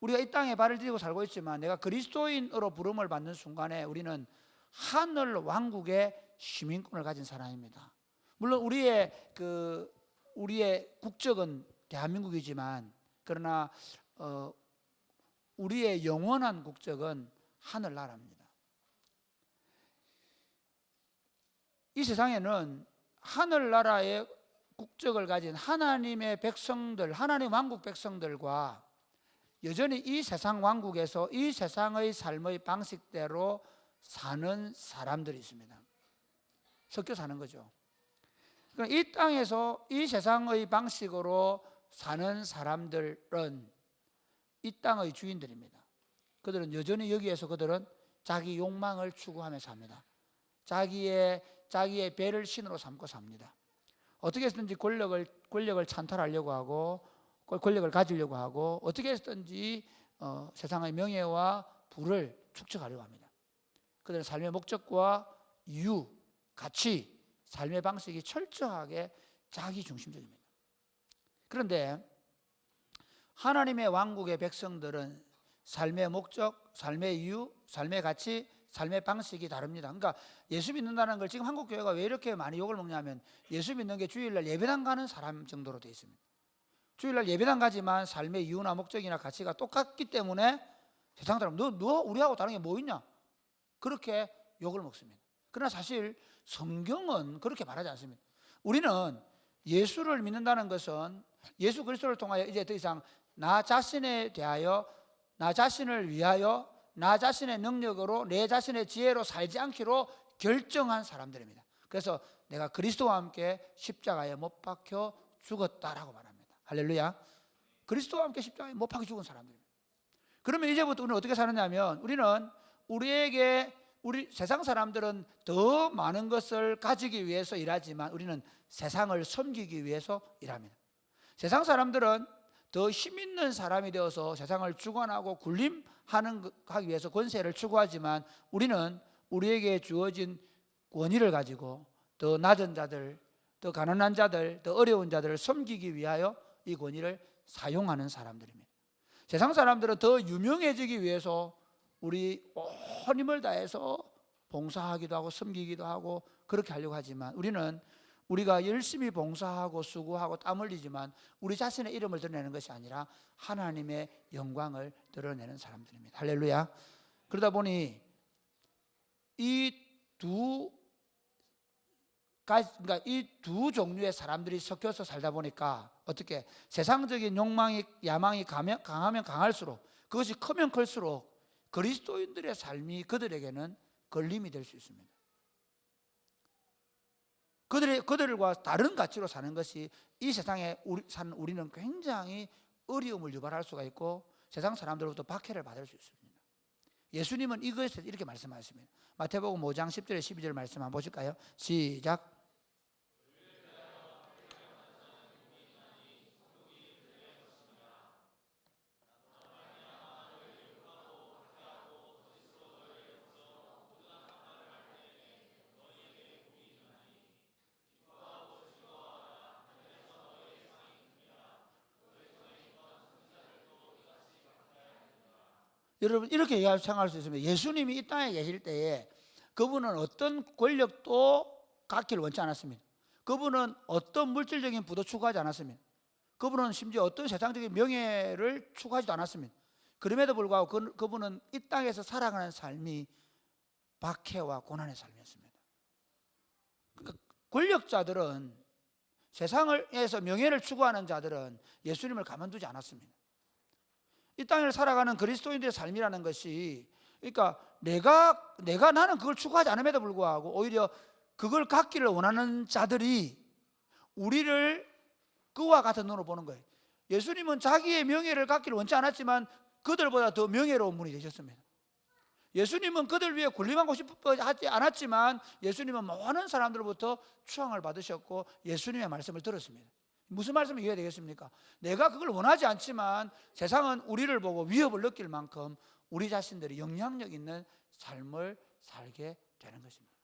우리가 이 땅에 발을 디디고 살고 있지만 내가 그리스도인으로 부름을 받는 순간에 우리는 하늘 왕국의 시민권을 가진 사람입니다. 물론 우리의 국적은 대한민국이지만 그러나 우리의 영원한 국적은 하늘나라입니다. 이 세상에는 하늘나라의 국적을 가진 하나님의 백성들, 하나님 왕국 백성들과 여전히 이 세상 왕국에서 이 세상의 삶의 방식대로 사는 사람들이 있습니다. 섞여 사는 거죠. 그러니까 이 땅에서 이 세상의 방식으로 사는 사람들은 이 땅의 주인들입니다. 그들은 여전히 여기에서 그들은 자기 욕망을 추구하며 삽니다. 자기의 배를 신으로 삼고 삽니다. 어떻게 해서든지 권력을 찬탈하려고 하고 권력을 가지려고 하고 어떻게 해서든지 세상의 명예와 부를 축적하려고 합니다. 그들은 삶의 목적과 이유, 가치, 삶의 방식이 철저하게 자기 중심적입니다. 그런데 하나님의 왕국의 백성들은 삶의 목적, 삶의 이유, 삶의 가치, 삶의 방식이 다릅니다. 그러니까 예수 믿는다는 걸 지금 한국 교회가 왜 이렇게 많이 욕을 먹냐면 예수 믿는 게 주일날 예배당 가는 사람 정도로 되어 있습니다. 주일날 예배당 가지만 삶의 이유나 목적이나 가치가 똑같기 때문에 세상 사람 너 우리하고 다른 게 뭐 있냐? 그렇게 욕을 먹습니다. 그러나 사실 성경은 그렇게 말하지 않습니다. 우리는 예수를 믿는다는 것은 예수 그리스도를 통하여 이제 더 이상 나 자신에 대하여, 나 자신을 위하여, 나 자신의 능력으로, 내 자신의 지혜로 살지 않기로 결정한 사람들입니다. 그래서 내가 그리스도와 함께 십자가에 못 박혀 죽었다라고 말합니다. 할렐루야. 그리스도와 함께 십자가에 못 박혀 죽은 사람들입니다. 그러면 이제부터 우리는 어떻게 사느냐면 우리는 우리 세상 사람들은 더 많은 것을 가지기 위해서 일하지만 우리는 세상을 섬기기 위해서 일합니다. 세상 사람들은 더 힘 있는 사람이 되어서 세상을 주관하고 군림하기 위해서 권세를 추구하지만 우리는 우리에게 주어진 권위를 가지고 더 낮은 자들, 더 가난한 자들, 더 어려운 자들을 섬기기 위하여 이 권위를 사용하는 사람들입니다. 세상 사람들은 더 유명해지기 위해서 우리 온 힘을 다해서 봉사하기도 하고 섬기기도 하고 그렇게 하려고 하지만 우리는 우리가 열심히 봉사하고 수고하고 땀 흘리지만 우리 자신의 이름을 드러내는 것이 아니라 하나님의 영광을 드러내는 사람들입니다. 할렐루야. 그러다 보니 이 두 종류의 사람들이 섞여서 살다 보니까 어떻게 세상적인 욕망이 야망이 강하면 강할수록 그것이 크면 클수록 그리스도인들의 삶이 그들에게는 걸림이 될 수 있습니다. 그들과 다른 가치로 사는 것이 이 세상에 사는 우리는 굉장히 어려움을 유발할 수가 있고 세상 사람들로부터 박해를 받을 수 있습니다. 예수님은 이것에 대해서 이렇게 말씀하십니다. 마태복음 5장 10절에 12절 말씀 한번 보실까요? 시작. 여러분 이렇게 생각할 수 있습니다. 예수님이 이 땅에 계실 때에 그분은 어떤 권력도 갖기를 원치 않았습니다. 그분은 어떤 물질적인 부도 추구하지 않았습니다. 그분은 심지어 어떤 세상적인 명예를 추구하지도 않았습니다. 그럼에도 불구하고 그분은 이 땅에서 살아가는 삶이 박해와 고난의 삶이었습니다. 그러니까 권력자들은 세상에서 명예를 추구하는 자들은 예수님을 가만두지 않았습니다. 이 땅을 살아가는 그리스도인들의 삶이라는 것이 그러니까 나는 그걸 추구하지 않음에도 불구하고 오히려 그걸 갖기를 원하는 자들이 우리를 그와 같은 눈으로 보는 거예요. 예수님은 자기의 명예를 갖기를 원치 않았지만 그들보다 더 명예로운 분이 되셨습니다. 예수님은 그들 위해 군림하고 싶어 하지 않았지만 예수님은 많은 사람들로부터 추앙을 받으셨고 예수님의 말씀을 들었습니다. 무슨 말씀을 이해해야 되겠습니까? 내가 그걸 원하지 않지만 세상은 우리를 보고 위협을 느낄 만큼 우리 자신들이 영향력 있는 삶을 살게 되는 것입니다.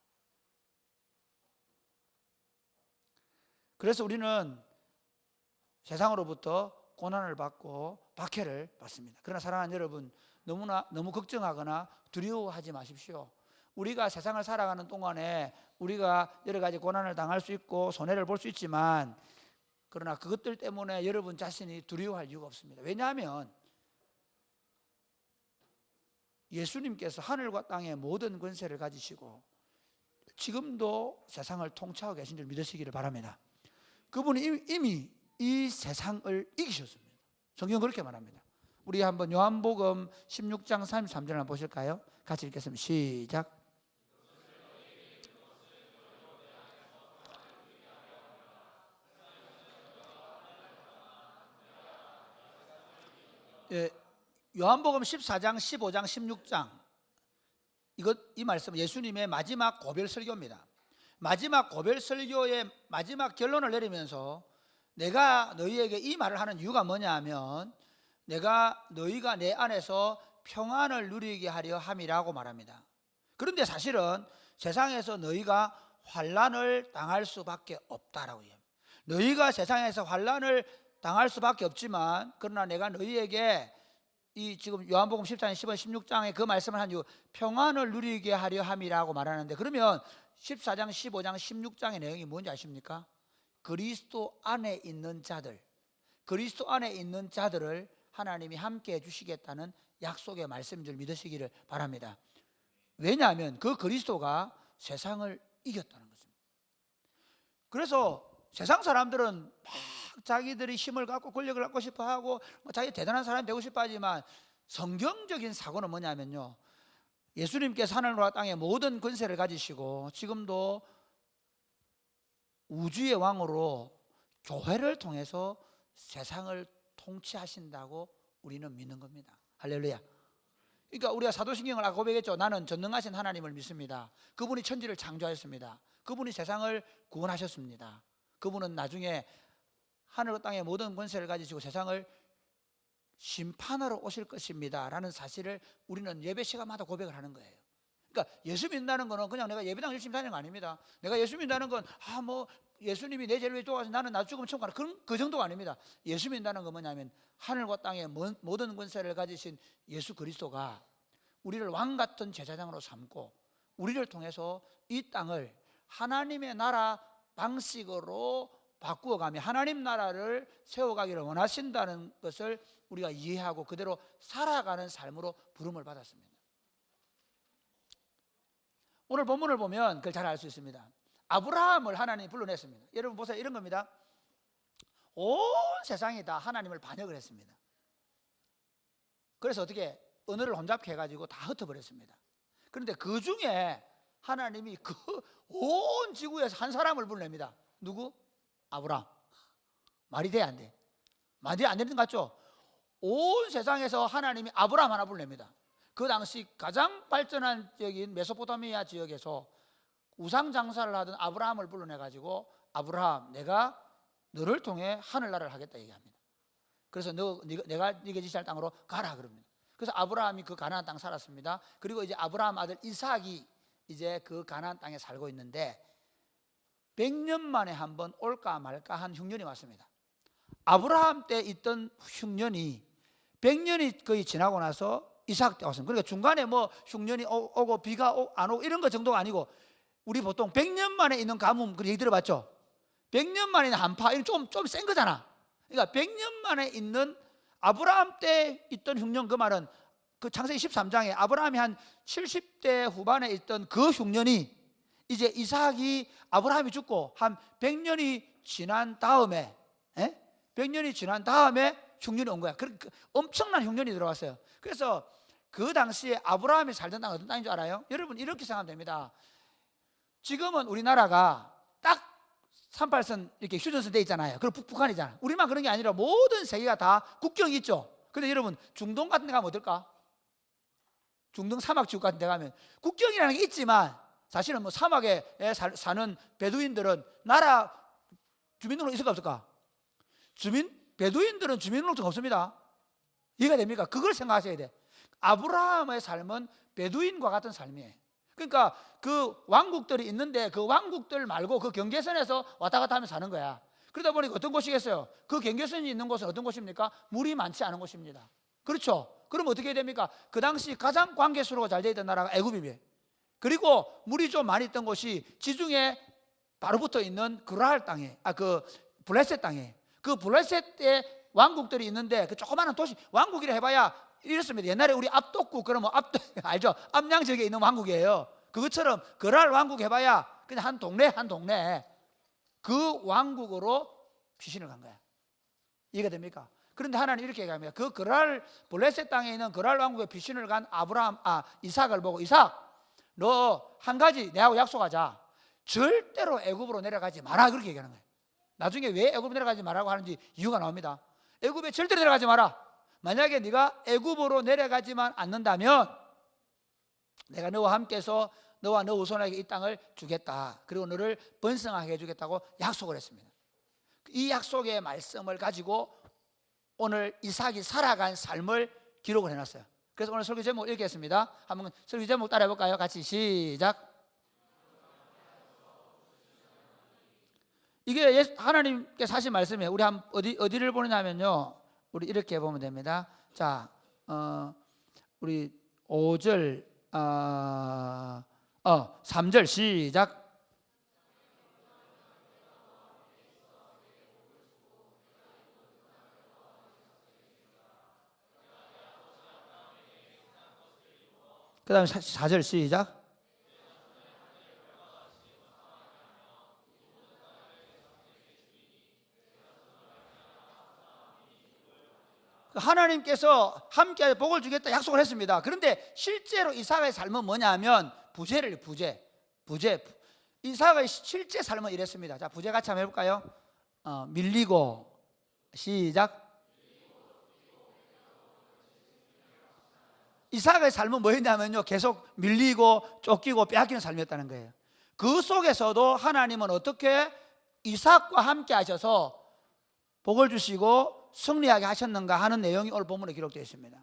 그래서 우리는 세상으로부터 고난을 받고 박해를 받습니다. 그러나 사랑하는 여러분, 너무 걱정하거나 두려워하지 마십시오. 우리가 세상을 살아가는 동안에 우리가 여러 가지 고난을 당할 수 있고 손해를 볼 수 있지만, 그러나 그것들 때문에 여러분 자신이 두려워할 이유가 없습니다. 왜냐하면 예수님께서 하늘과 땅의 모든 권세를 가지시고 지금도 세상을 통치하고 계신 줄 믿으시기를 바랍니다. 그분이 이미 이 세상을 이기셨습니다. 성경은 그렇게 말합니다. 우리 한번 요한복음 16장 33절 한번 보실까요? 같이 읽겠습니다. 시작. 요한복음 14장, 15장, 16장, 이 말씀 예수님의 마지막 고별 설교입니다. 마지막 고별 설교의 마지막 결론을 내리면서 내가 너희에게 이 말을 하는 이유가 뭐냐 하면, 너희가 내 안에서 평안을 누리게 하려 함이라고 말합니다. 그런데 사실은 세상에서 너희가 환난을 당할 수밖에 없다라고 해요. 너희가 세상에서 환난을 당할 수밖에 없지만, 그러나 내가 너희에게 이 지금 요한복음 14장, 15장, 16장에 그 말씀을 한 이유, 평안을 누리게 하려 함이라고 말하는데, 그러면 14장, 15장, 16장의 내용이 뭔지 아십니까? 그리스도 안에 있는 자들, 그리스도 안에 있는 자들을 하나님이 함께 해주시겠다는 약속의 말씀인 줄 믿으시기를 바랍니다. 왜냐하면 그 그리스도가 세상을 이겼다는 것입니다. 그래서 세상 사람들은 막 자기들이 힘을 갖고 권력을 갖고 싶어 하고 자기 대단한 사람이 되고 싶어 하지만, 성경적인 사고는 뭐냐면요, 예수님께서 하늘과 땅의 모든 권세를 가지시고 지금도 우주의 왕으로 교회를 통해서 세상을 통치하신다고 우리는 믿는 겁니다. 할렐루야. 그러니까 우리가 사도신경을 아까 고백했죠. 나는 전능하신 하나님을 믿습니다. 그분이 천지를 창조하셨습니다. 그분이 세상을 구원하셨습니다. 그분은 나중에 하늘과 땅의 모든 권세를 가지시고 세상을 심판하러 오실 것입니다 라는 사실을 우리는 예배 시간마다 고백을 하는 거예요. 그러니까 예수 믿는다는 거는 그냥 내가 예배당 열심히 다니는 거 아닙니다. 내가 예수 믿는다는 건 예수님이 내 죄를 위해 도와서 나는 나 죽으면 천국 가는 그 정도가 아닙니다. 예수 믿는다는 건 뭐냐면, 하늘과 땅의 모든 권세를 가지신 예수 그리스도가 우리를 왕 같은 제사장으로 삼고 우리를 통해서 이 땅을 하나님의 나라 방식으로 바꾸어가며 하나님 나라를 세워가기를 원하신다는 것을 우리가 이해하고 그대로 살아가는 삶으로 부름을 받았습니다. 오늘 본문을 보면 그걸 잘 알 수 있습니다. 아브라함을 하나님이 불러냈습니다. 여러분 보세요. 이런 겁니다. 온 세상이 다 하나님을 반역을 했습니다. 그래서 어떻게 언어를 혼잡케 해가지고 다 흩어버렸습니다. 그런데 그 중에 하나님이 그 온 지구에서 한 사람을 불러냅니다. 누구? 아브라함. 말이 돼, 안 돼? 말이 안 되는 것 같죠? 온 세상에서 하나님이 아브라함 하나 불러냅니다. 그 당시 가장 발전한 지역인 메소포타미아 지역에서 우상 장사를 하던 아브라함을 불러내가지고, 아브라함, 내가 너를 통해 하늘나라를 하겠다 얘기합니다. 그래서 내가 네게 지시할 땅으로 가라 그럽니다. 그래서 아브라함이 그 가나안 땅 살았습니다. 그리고 이제 아브라함 아들 이삭이 이제 그 가나안 땅에 살고 있는데, 100년 만에 한번 올까 말까 한 흉년이 왔습니다. 아브라함 때 있던 흉년이 100년이 거의 지나고 나서 이삭 때 왔습니다. 그러니까 중간에 뭐 흉년이 오고 비가 안 오고 이런 거 정도가 아니고, 우리 보통 100년 만에 있는 가뭄, 그 얘기 들어봤죠? 100년 만에 있는 한파, 이건 좀 센 거잖아. 그러니까 100년 만에 있는 아브라함 때 있던 흉년, 그 말은 그 창세기 13장에 아브라함이 한 70대 후반에 있던 그 흉년이 이제 이삭이 아브라함이 죽고 한 100년이 지난 다음에 100년이 지난 다음에 흉년이 온 거야. 그 엄청난 흉년이 들어왔어요. 그래서 그 당시에 아브라함이 살던 땅은 어떤 땅인 줄 알아요? 여러분 이렇게 생각하면 됩니다. 지금은 우리나라가 딱 38선 이렇게 휴전선 돼 있잖아요. 그리고 북한이잖아. 우리만 그런 게 아니라 모든 세계가 다 국경이 있죠. 근데 여러분 중동 같은 데 가면 어떨까? 중동 사막 지역 같은 데 가면 국경이라는 게 있지만, 사실은 뭐 사막에 사는 베두인들은 나라 주민등록 있을까 없을까? 베두인들은 주민등록증 없습니다. 이해가 됩니까? 그걸 생각하셔야 돼. 아브라함의 삶은 베두인과 같은 삶이에요. 그러니까 그 왕국들이 있는데 그 왕국들 말고 그 경계선에서 왔다 갔다 하면서 사는 거야. 그러다 보니까 어떤 곳이겠어요? 그 경계선이 있는 곳은 어떤 곳입니까? 물이 많지 않은 곳입니다. 그렇죠? 그럼 어떻게 해야 됩니까? 그 당시 가장 관계수로가 잘 되어 있던 나라가 애굽이에요. 그리고 물이 좀 많이 있던 곳이 지중해 바로 붙어 있는 그랄 땅에, 그 블레셋 땅에, 그 블레셋의 왕국들이 있는데 그 조그마한 도시, 왕국이라 해봐야 이렇습니다. 옛날에 우리 압독국 그러면 알죠? 압양지역에 있는 왕국이에요. 그것처럼 그랄 왕국 해봐야 그냥 한 동네 그 왕국으로 피신을 간 거야. 이해가 됩니까? 그런데 하나님 이렇게 얘기합니다. 그 그랄 블레셋 땅에 있는 그랄 왕국에 피신을 간 이삭을 보고, 이삭 너 한 가지 내하고 약속하자. 절대로 애굽으로 내려가지 마라, 그렇게 얘기하는 거예요. 나중에 왜 애굽 내려가지 말라고 하는지 이유가 나옵니다. 애굽에 절대로 내려가지 마라. 만약에 네가 애굽으로 내려가지만 않는다면 내가 너와 함께해서 너와 너 후손에게 이 땅을 주겠다. 그리고 너를 번성하게 해주겠다고 약속을 했습니다. 이 약속의 말씀을 가지고 오늘 이삭이 살아간 삶을 기록을 해놨어요. 그래서 오늘 설교 제목 읽겠습니다. 한번 설교 제목 따라해 볼까요? 같이 시작. 이게 하나님께서 하신 말씀이에요. 우리 어디를 보느냐면요, 우리 이렇게 보면 됩니다. 자, 우리 5절 3절 시작. 그 다음에 4절 시작. 하나님께서 함께 복을 주겠다 약속을 했습니다. 그런데 실제로 이삭의 삶은 뭐냐면 부재. 이삭의 실제 삶은 이랬습니다. 자, 부재 같이 한번 해볼까요? 밀리고 시작. 이삭의 삶은 뭐였냐면요, 계속 밀리고 쫓기고 빼앗기는 삶이었다는 거예요. 그 속에서도 하나님은 어떻게 이삭과 함께 하셔서 복을 주시고 승리하게 하셨는가 하는 내용이 오늘 본문에 기록되어 있습니다.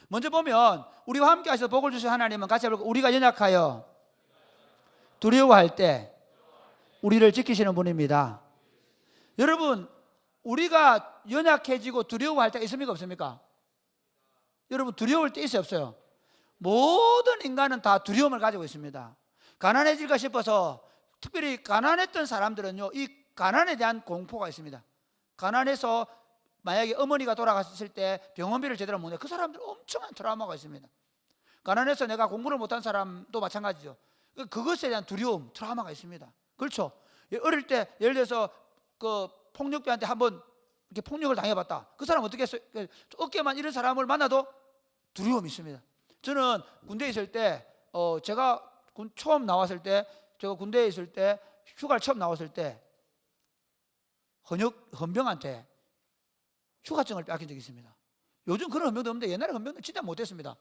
먼저 보면 우리와 함께 하셔서 복을 주신 하나님은 같이 해볼까요? 우리가 연약하여 두려워할 때 우리를 지키시는 분입니다. 여러분, 우리가 연약해지고 두려워할 때가 있습니까, 없습니까? 여러분, 두려울 때 있어요, 없어요? 모든 인간은 다 두려움을 가지고 있습니다. 가난해질까 싶어서, 특별히 가난했던 사람들은요, 이 가난에 대한 공포가 있습니다. 가난해서 만약에 어머니가 돌아갔을 때 병원비를 제대로 못 내, 그 사람들은 엄청난 트라우마가 있습니다. 가난해서 내가 공부를 못한 사람도 마찬가지죠. 그것에 대한 두려움, 트라우마가 있습니다. 그렇죠? 어릴 때 예를 들어서 그 폭력배한테 한번 이렇게 폭력을 당해봤다. 그 사람 어떻게 했어요? 어깨만 이런 사람을 만나도 두려움이 있습니다. 저는 군대에 있을 때, 제가 처음 나왔을 때, 제가 군대에 있을 때, 휴가를 처음 나왔을 때 헌병한테 휴가증을 뺏긴 적이 있습니다. 요즘 그런 헌병도 없는데 옛날에 헌병도 진짜 못했습니다.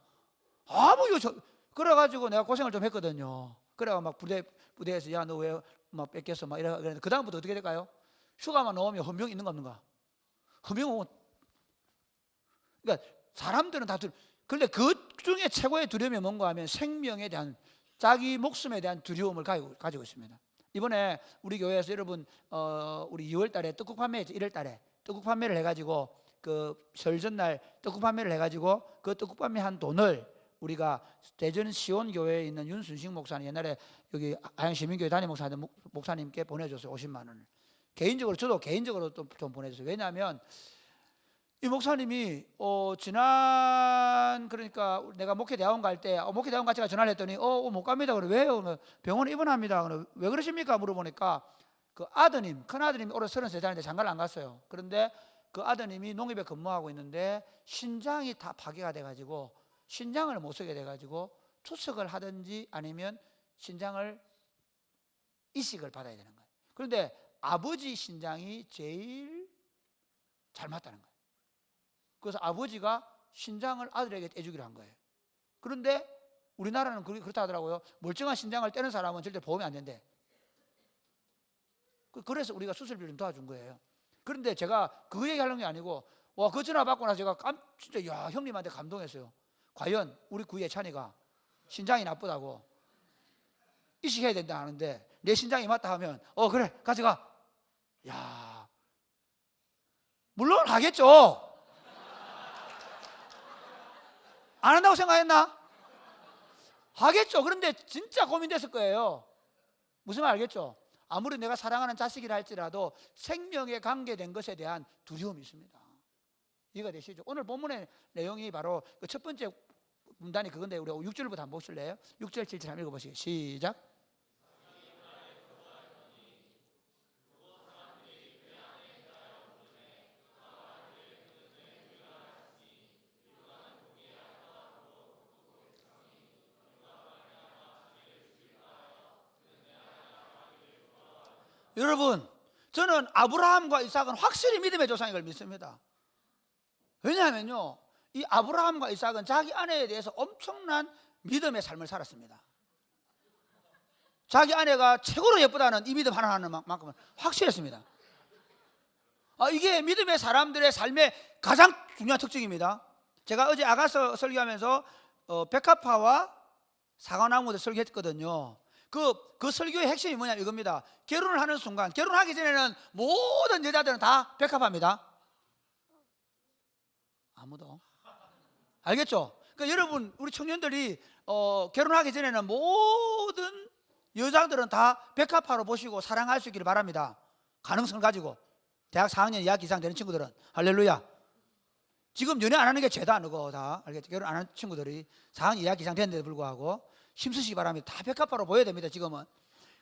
그래가지고 내가 고생을 좀 했거든요. 그래가 막 부대에서 야, 너 왜 막 뺏겼어? 막 이래. 그 다음부터 어떻게 될까요? 휴가만 나오면 헌병 있는 거 없는가? 헌병 오면, 그러니까 사람들은 다 그런데 그 중에 최고의 두려움이 뭔가 하면 생명에 대한, 자기 목숨에 대한 두려움을 가지고 있습니다. 이번에 우리 교회에서 여러분, 우리 2월 달에 떡국 판매했죠. 1월 달에 떡국 판매를 해가지고, 그 설 전날 떡국 판매를 해가지고 그 떡국 판매한 돈을 우리가 대전 시온교회에 있는 윤순식 목사님, 옛날에 여기 하양시민교회 담임 목사님께 보내줬어요. 50만 원을. 저도 개인적으로 좀 보내줬어요. 왜냐하면 이 목사님이 그러니까 내가 목회대학원 갈 때 목회대학원 같이 전화를 했더니 못 갑니다. 그래. 왜요? 병원에 입원합니다. 그래. 왜 그러십니까? 물어보니까 그 아드님, 큰 아드님이 올해 33살인데 장가를 안 갔어요. 그런데 그 아드님이 농협에 근무하고 있는데 신장이 다 파괴가 돼가지고 신장을 못 쓰게 돼가지고 투석을 하든지 아니면 신장을 이식을 받아야 되는 거예요. 그런데 아버지 신장이 제일 잘 맞다는 거예요. 그래서 아버지가 신장을 아들에게 떼주기로 한 거예요. 그런데 우리나라는 그렇다 하더라고요. 멀쩡한 신장을 떼는 사람은 절대 보험이 안 된대. 그래서 우리가 수술비를 도와준 거예요. 그런데 제가 그 얘기 하는 게 아니고, 그 전화 받고 나서 제가 진짜 형님한테 감동했어요. 과연 우리 구의 찬이가 신장이 나쁘다고 이식해야 된다 하는데 내 신장이 맞다 하면 그래 가져가. 야, 물론 하겠죠. 안 한다고 생각했나? 하겠죠. 그런데 진짜 고민됐을 거예요. 무슨 말 알겠죠? 아무리 내가 사랑하는 자식이라 할지라도 생명에 관계된 것에 대한 두려움이 있습니다. 이해가 되시죠? 오늘 본문의 내용이 바로 그 첫 번째 문단이 그건데, 우리 6절부터 한번 보실래요? 6절 7절 한번 읽어보시죠. 시작. 여러분, 저는 아브라함과 이삭은 확실히 믿음의 조상인 걸 믿습니다. 왜냐하면요, 이 아브라함과 이삭은 자기 아내에 대해서 엄청난 믿음의 삶을 살았습니다. 자기 아내가 최고로 예쁘다는 이 믿음 하나하는 만큼은 확실했습니다. 이게 믿음의 사람들의 삶의 가장 중요한 특징입니다. 제가 어제 아가서 설교하면서 백합화와 사과나무를 설교했거든요. 그 설교의 핵심이 뭐냐면 이겁니다. 결혼을 하는 순간, 결혼하기 전에는 모든 여자들은 다 백합화입니다. 아무도 알겠죠? 그러니까 여러분, 우리 청년들이 결혼하기 전에는 모든 여자들은 다 백합화로 보시고 사랑할 수 있기를 바랍니다. 가능성을 가지고 대학 4학년 2학기 이상 되는 친구들은 할렐루야. 지금 연애 안 하는 게 죄다, 너거 다 알겠죠? 결혼 안 하는 친구들이 4학년 2학기 이상 됐는데도 불구하고 힘쓰시기 바랍니다. 다 백합화로 보여야 됩니다, 지금은.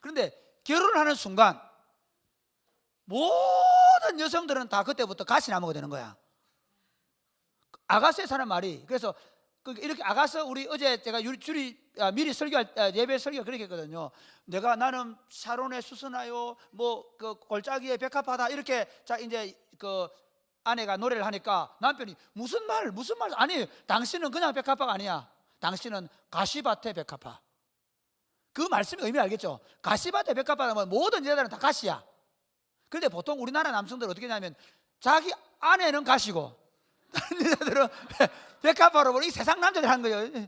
그런데 결혼을 하는 순간 모든 여성들은 다 그때부터 가시나무가 되는 거야. 아가서에 사는 말이, 그래서 이렇게 아가서, 우리 어제 제가 미리 설교할 예배 설교 그렇게 했거든요. 나는 샤론의 수선하여 그 골짜기에 백합하다 이렇게. 자, 이제 그 아내가 노래를 하니까 남편이 무슨 말 아니, 당신은 그냥 백합화가 아니야. 당신은 가시밭의 백합화. 그 말씀의 의미 알겠죠? 가시밭의 백합화는 모든 여자들은 다 가시야. 그런데 보통 우리나라 남성들은 어떻게 하냐면 자기 아내는 가시고 다른 여자들은 백합화로 보니 세상 남자들이 하는 거예요.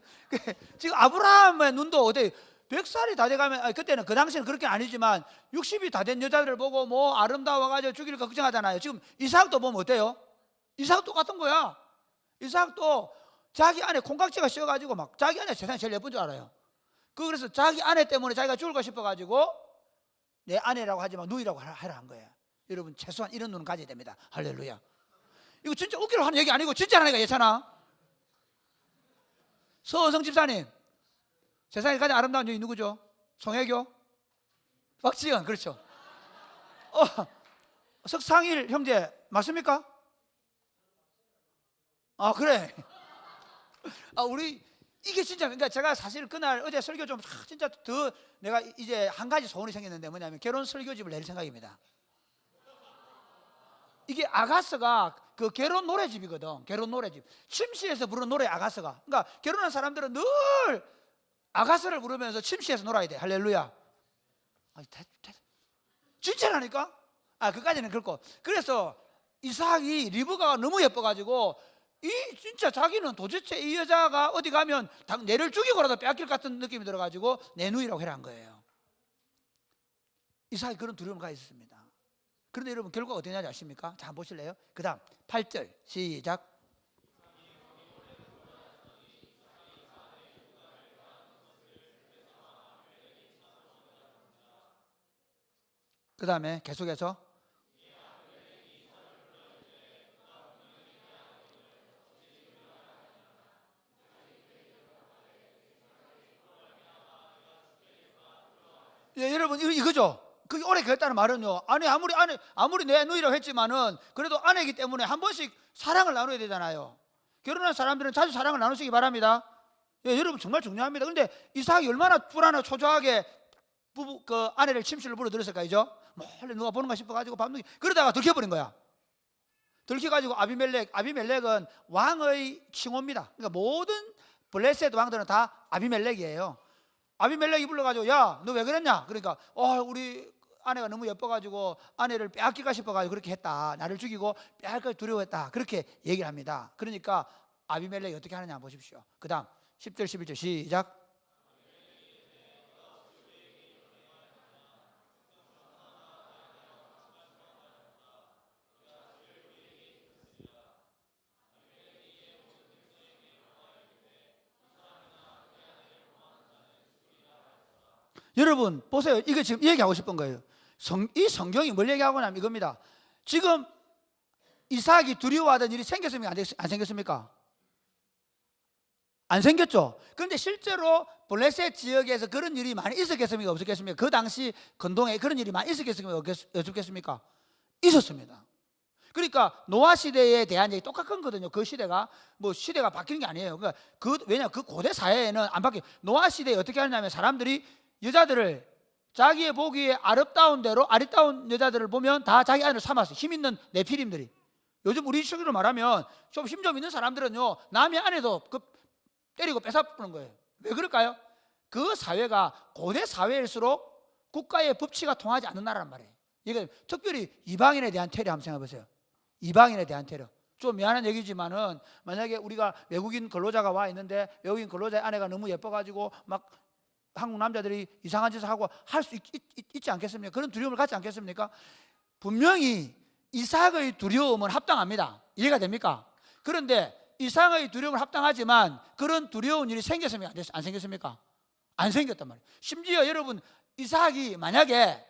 지금 아브라함의 눈도 어때? 100살이 다 돼가면, 그때는 그 당시는 그렇게 아니지만 60이 다 된 여자들을 보고 뭐 아름다워가지고 죽일까 걱정하잖아요. 지금 이삭도 보면 어때요? 이삭도 똑같은 거야. 이삭도 자기 아내 콩깍지가 씌어가지고 막 자기 아내 세상에 제일 예쁜 줄 알아요. 그래서 자기 아내 때문에 자기가 죽을까 싶어가지고 내 아내라고 하지 마, 누이라고 하라 한 거예요. 여러분, 최소한 이런 눈은 가져야 됩니다. 할렐루야. 이거 진짜 웃기로 하는 얘기 아니고 진짜 하니까 예찬아. 서은성 집사님, 세상에 가장 아름다운 여인 누구죠? 송혜교? 박지현, 그렇죠. 석상일 형제 맞습니까? 그래. 우리 이게 진짜, 그러니까 제가 사실 그날 어제 설교 좀 진짜 더 내가 이제 한 가지 소원이 생겼는데 뭐냐면 결혼 설교집을 낼 생각입니다. 이게 아가서가 그 결혼 노래집이거든. 결혼 노래집. 침시에서 부르는 노래 아가서가. 그러니까 결혼한 사람들은 늘 아가서를 부르면서 침시에서 놀아야 돼. 할렐루야. 진짜라니까? 그까지는 그렇고. 그래서 이삭이 리브가가 너무 예뻐가지고 진짜 자기는 도대체 이 여자가 어디 가면 내를 죽이고라도 빼앗길 것 같은 느낌이 들어가지고 내 누이라고 해라 한 거예요. 이삭이 그런 두려움을 가지고 있습니다. 그런데 여러분, 결과가 어떻게 되는지 아십니까? 자, 한번 보실래요? 그 다음 8절 시작. 그 다음에 계속해서 여러분, 이거죠. 그게 오래 그랬다는 말은요, 아무리 내 누이라고 했지만은 그래도 아내이기 때문에 한 번씩 사랑을 나눠야 되잖아요. 결혼한 사람들은 자주 사랑을 나누시기 바랍니다. 여러분, 정말 중요합니다. 근데 이삭이 얼마나 불안하고 초조하게 그 아내를 침실로 불러들였을까, 이죠? 몰래 누가 보는가 싶어가지고 밤늦게 그러다가 들켜버린 거야. 들켜가지고 아비멜렉은 왕의 칭호입니다. 그러니까 모든 블레셋 왕들은 다 아비멜렉이에요. 아비멜렉이 불러가지고, 야, 너 왜 그랬냐? 그러니까 우리 아내가 너무 예뻐가지고 아내를 빼앗기가 싶어가지고 그렇게 했다. 나를 죽이고 빼앗길 두려워했다. 그렇게 얘기를 합니다. 그러니까 아비멜렉이 어떻게 하느냐 한번 보십시오. 그 다음 10절 11절 시작. 여러분 보세요. 이거 지금 얘기하고 싶은 거예요. 이 성경이 뭘 얘기하고 나면 이겁니다. 지금 이삭이 두려워하던 일이 생겼습니까? 안 생겼습니까? 안 생겼죠. 그런데 실제로 블레셋 지역에서 그런 일이 많이 있었겠습니까? 없었겠습니까? 그 당시 근동에 그런 일이 많이 있었겠습니까? 없었겠습니까? 있었습니다. 그러니까 노아 시대에 대한 얘기 똑같은 거거든요. 그 시대가 뭐 시대가 바뀌는 게 아니에요. 그러니까 왜냐 그 고대 사회에는 안 바뀌어. 노아 시대에 어떻게 하냐면 사람들이 여자들을 자기의 보기에 아름다운 대로 아리따운 여자들을 보면 다 자기 아내를 삼았어요. 힘 있는 네피림들이. 요즘 우리 식으로 말하면 좀 힘 좀 있는 사람들은요 남의 아내도 때리고 뺏어버리는 거예요. 왜 그럴까요? 그 사회가 고대 사회일수록 국가의 법치가 통하지 않는 나라란 말이에요. 이게 특별히 이방인에 대한 테러 한번 생각해 보세요. 이방인에 대한 테러. 좀 미안한 얘기지만은 만약에 우리가 외국인 근로자가 와 있는데 외국인 근로자의 아내가 너무 예뻐가지고 막 한국 남자들이 이상한 짓을 하고 할 수 있지 않겠습니까? 그런 두려움을 갖지 않겠습니까? 분명히 이삭의 두려움은 합당합니다. 이해가 됩니까? 그런데 이삭의 두려움은 합당하지만 그런 두려운 일이 생겼습니까? 안 생겼습니까? 안 생겼단 말이에요. 심지어 여러분 이삭이 만약에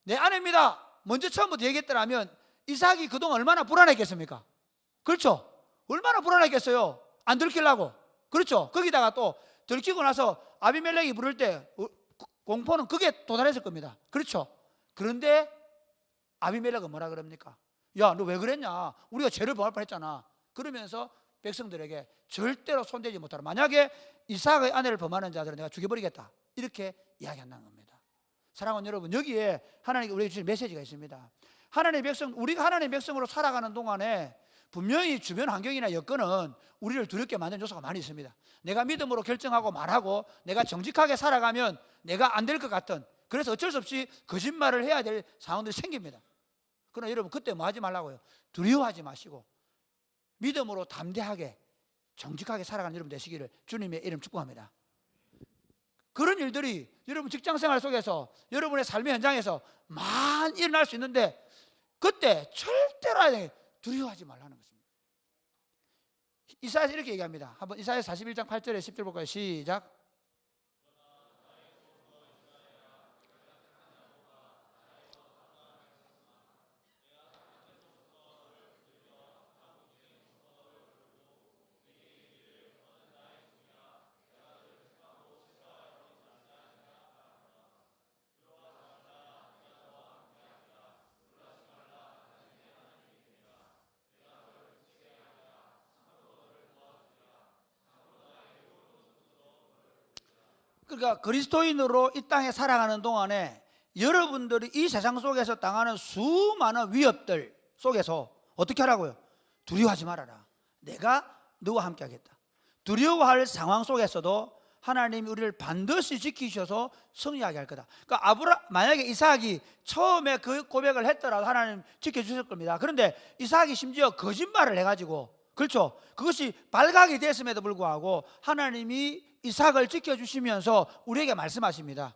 내 아내입니다 먼저 처음부터 얘기했더라면 이삭이 그동안 얼마나 불안했겠습니까? 그렇죠? 얼마나 불안했겠어요? 안 들키려고. 그렇죠? 거기다가 또 들키고 나서 아비멜렉이 부를 때 공포는 그게 도달했을 겁니다. 그렇죠? 그런데 아비멜렉은 뭐라 그럽니까? 야, 너 왜 그랬냐? 우리가 죄를 범할 뻔했잖아. 그러면서 백성들에게 절대로 손대지 못하라. 만약에 이삭의 아내를 범하는 자들은 내가 죽여버리겠다. 이렇게 이야기한다는 겁니다. 사랑하는 여러분, 여기에 하나님께 우리에게 주신 메시지가 있습니다. 하나님의 백성, 우리가 하나님의 백성으로 살아가는 동안에 분명히 주변 환경이나 여건은 우리를 두렵게 만드는 요소가 많이 있습니다. 내가 믿음으로 결정하고 말하고 내가 정직하게 살아가면 내가 안 될 것 같은, 그래서 어쩔 수 없이 거짓말을 해야 될 상황들이 생깁니다. 그러나 여러분 그때 뭐 하지 말라고요? 두려워하지 마시고 믿음으로 담대하게 정직하게 살아가는 여러분 되시기를 주님의 이름 축복합니다. 그런 일들이 여러분 직장생활 속에서 여러분의 삶의 현장에서 많이 일어날 수 있는데 그때 절대로 두려워하지 말라는 것입니다. 이사야서 이렇게 얘기합니다. 한번 이사야 41장 8절에 10절 볼까요? 시작. 그러니까 그리스도인으로 이 땅에 살아가는 동안에 여러분들이 이 세상 속에서 당하는 수많은 위협들 속에서 어떻게 하라고요? 두려워하지 말아라. 내가 너와 함께 하겠다. 두려워할 상황 속에서도 하나님이 우리를 반드시 지키셔서 승리하게 할 거다. 그러니까 만약에 이삭이 처음에 그 고백을 했더라도 하나님 지켜주실 겁니다. 그런데 이삭이 심지어 거짓말을 해가지고, 그렇죠? 그것이 발각이 됐음에도 불구하고 하나님이 이삭을 지켜주시면서 우리에게 말씀하십니다.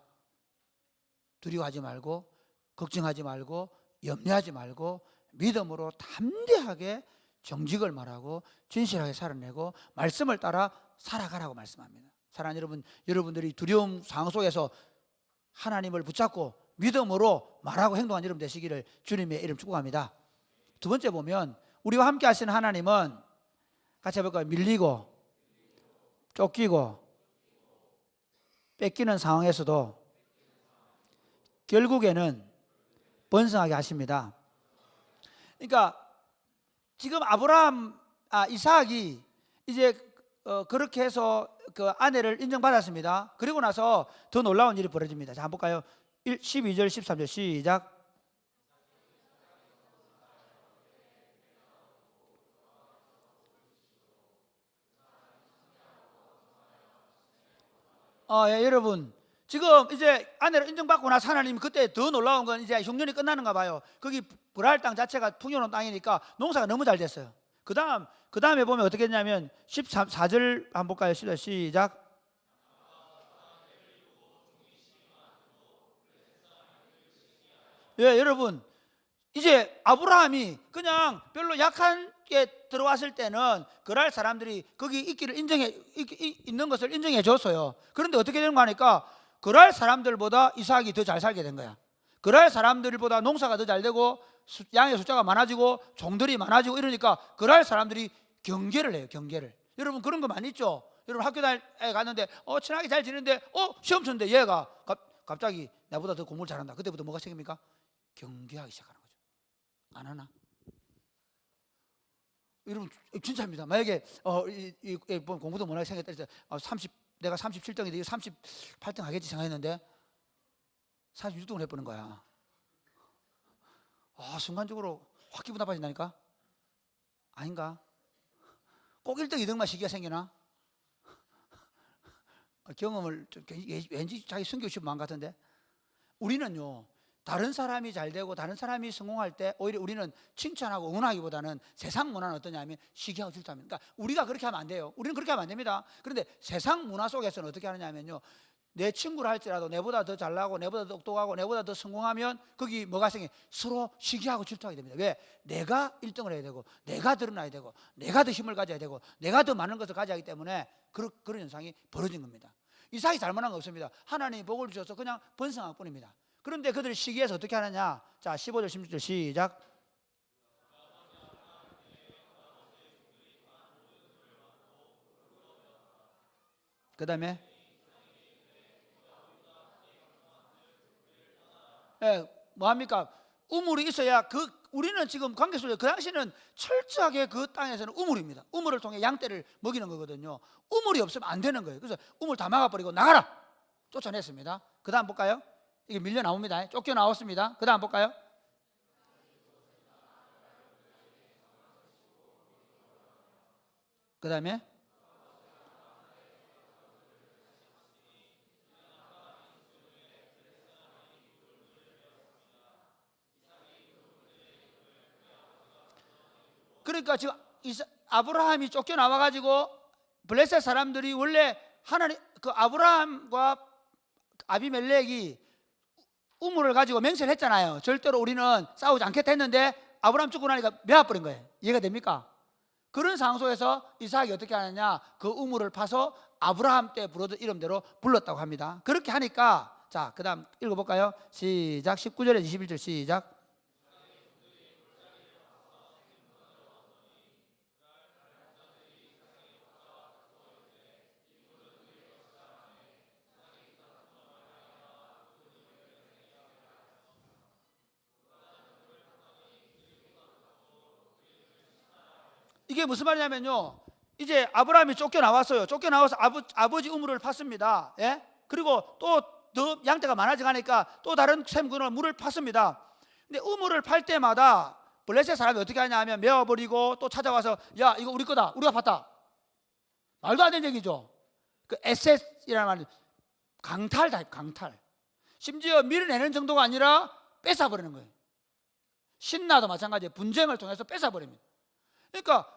두려워하지 말고 걱정하지 말고 염려하지 말고 믿음으로 담대하게 정직을 말하고 진실하게 살아내고 말씀을 따라 살아가라고 말씀합니다. 사랑하는 여러분, 여러분들이 두려움 상황 속에서 하나님을 붙잡고 믿음으로 말하고 행동하는 여러분 되시기를 주님의 이름 축복합니다. 두 번째 보면 우리와 함께 하시는 하나님은 같이 해볼까요? 밀리고 쫓기고 뺏기는 상황에서도 결국에는 번성하게 하십니다. 그러니까 지금 이삭이 이제 그렇게 해서 그 아내를 인정받았습니다. 그리고 나서 더 놀라운 일이 벌어집니다. 자, 한번 볼까요? 12절 13절 시작. 예, 여러분 지금 이제 아내를 인정받고 나서 하나님 그때 더 놀라운 건 이제 흉년이 끝나는가 봐요. 거기 브라을 땅 자체가 풍요로운 땅이니까 농사가 너무 잘 됐어요. 그 다음에 보면 어떻게 했냐면 14절 한번 볼까요? 시작. 예, 여러분 이제 아브라함이 그냥 별로 약한 게 들어왔을 때는 그랄 사람들이 거기 있는 것을 인정해 줬어요. 그런데 어떻게 되는 거 하니까 그럴 사람들보다 이삭이 더 잘 살게 된 거야. 그럴 사람들보다 농사가 더 잘 되고 양의 숫자가 많아지고 종들이 많아지고 이러니까 그럴 사람들이 경계를 해요. 경계를. 여러분 그런 거 많이 있죠. 여러분 학교 다닐 때 갔는데 친하게 잘 지내는데 시험 쳤는데 얘가 갑자기 나보다 더 공부를 잘한다. 그때부터 뭐가 생깁니까? 경계하기 시작하는 거죠. 안 하나? 여러분 진짜입니다. 만약에 공부도 못하게 생겼다 해서 내가 37등인데 38등 하겠지 생각했는데 46등을 해보는 거야. 순간적으로 확 기분 나빠진다니까? 아닌가? 꼭 1등, 2등만 시기가 생기나? 경험을 왠지 자기 숨기고 마음 같은데, 우리는요 다른 사람이 잘 되고 다른 사람이 성공할 때 오히려 우리는 칭찬하고 응원하기보다는 세상 문화는 어떠냐면 시기하고 질투하면, 그러니까 우리가 그렇게 하면 안 돼요. 우리는 그렇게 하면 안 됩니다. 그런데 세상 문화 속에서는 어떻게 하느냐면요, 내 친구를 할지라도 내보다 더 잘나고 내보다 더 똑똑하고 내보다 더 성공하면 거기 뭐가 생겨? 서로 시기하고 질투하게 됩니다. 왜? 내가 1등을 해야 되고 내가 드러나야 되고 내가 더 힘을 가져야 되고 내가 더 많은 것을 가져야 하기 때문에 그런 현상이 벌어진 겁니다. 이삭이 잘못한 거 없습니다. 하나님이 복을 주셔서 그냥 번성할 뿐입니다. 그런데 그들이 시기해서 어떻게 하느냐? 자, 15절 16절 시작. 그 다음에 뭐합니까? 우물이 있어야 우리는 지금 관계 속에 그 당시는 철저하게 그 땅에서는 우물입니다. 우물을 통해 양떼를 먹이는 거거든요. 우물이 없으면 안 되는 거예요. 그래서 우물 다 막아버리고 나가라 쫓아냈습니다. 그 다음 볼까요? 이게 밀려 나옵니다. 쫓겨 나왔습니다. 그 다음 볼까요? 그 다음에 그러니까 지금 아브라함이 쫓겨 나와가지고 블레셋 사람들이 원래 하나님 그 아브라함과 아비멜렉이 우물을 가지고 맹세를 했잖아요. 절대로 우리는 싸우지 않겠다 했는데 아브라함 죽고 나니까 메아버린 거예요. 이해가 됩니까? 그런 상황 속에서 이삭이 어떻게 하느냐, 그 우물을 파서 아브라함 때 부르던 이름대로 불렀다고 합니다. 그렇게 하니까 자, 그 다음 읽어볼까요? 시작. 19절에 21절 시작. 이게 무슨 말이냐면요, 이제 아브라함이 쫓겨나왔어요. 쫓겨나와서 아버지 우물을 팠습니다. 예? 그리고 또 더 양떼가 많아지니까 또 다른 샘근을 물을 팠습니다. 근데 우물을 팔 때마다 블레셋 사람이 어떻게 하냐 하면 메어버리고 또 찾아와서 야, 이거 우리 거다, 우리가 팠다. 말도 안 되는 얘기죠. 그 에셋이라는 말은 강탈. 심지어 밀어내는 정도가 아니라 뺏어버리는 거예요. 신나도 마찬가지예요. 분쟁을 통해서 뺏어버립니다. 그러니까